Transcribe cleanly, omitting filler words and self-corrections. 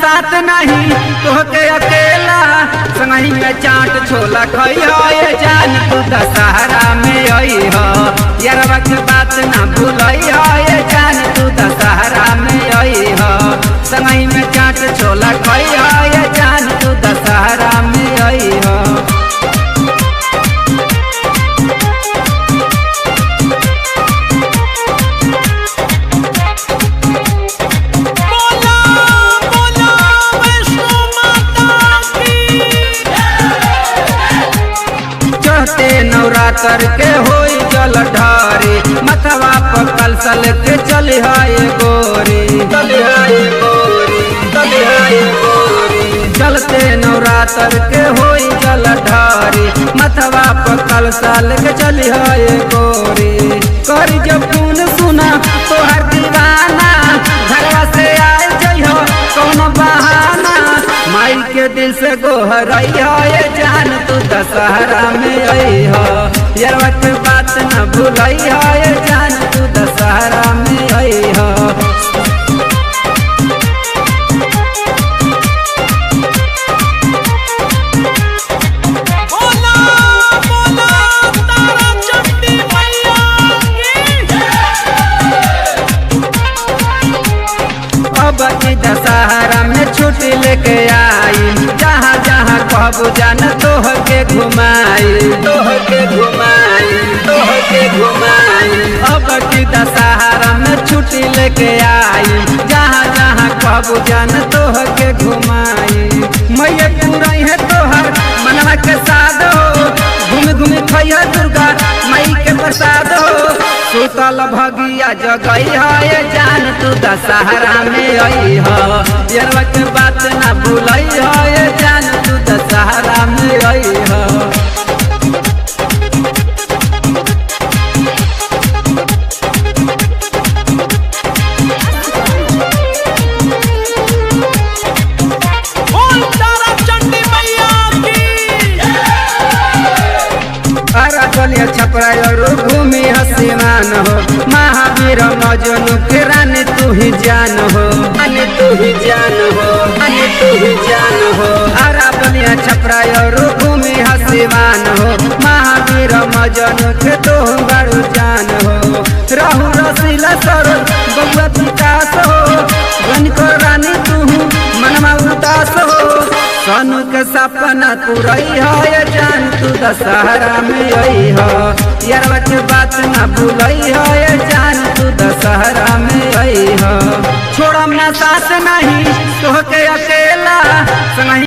साथ नहीं तोहके अकेला संगही में चाट छोला खइया ये जान तू दशहरा में आई हो यारवा के बात ना भूलइया ये जान तू दशहरा में आई हो संगही में चाट छोला खइया ये जान तू दशहरा में आई हो। नवरात्र के होई जल ढारी मथवा पर कलसल के चली हाय गोरी चलते नवरात्र के होई जल ढारी मथवा पर कलसल के चली हाय गोरी करी जब खून सुना तोहर दीवाना घरवा से आए जइहो कौन बहाना माई के दिल से गोहरइया ये जान तू दशहरा में आई हो यारवा के बात न भूलइया ये जान तू दशहरा में आई हो। दशहरा में छुट्टी लेके आई जहाँ जहाँ कहबू जान तोह के घुमाई अब की दशहरा में छुट्टी लेके आई जहाँ जहाँ कहबू जान तोह के घुमाई मैया पूरा है तोहर मनवा के साथ हो घूम घूम खैया दुर्गा मई के प्रसाद हो सुतल भगिया जगई है जान तू दशहरा में आई हो यारवा के बात ना भूलई है जान तू दशहरा में आई हो। छपरा भूमि हसीमान हो महावीर मजनू के रानी तू ही जान हो आरा बनिया छपरा भूमि हसीमान हो महावीर मजनू के तो बड़ू जान हो रहू रसीला सरो बबुआ विकास हो बन को रानी तू मनवा उदास हो सोनू के सपना पूरई हो ये जान तू दशहरा में आई हो यारवा के बात ना भूलई हो ये जान तू दशहरा में आई हो छोड़म ना साथ नहीं तोहके अकेला संगही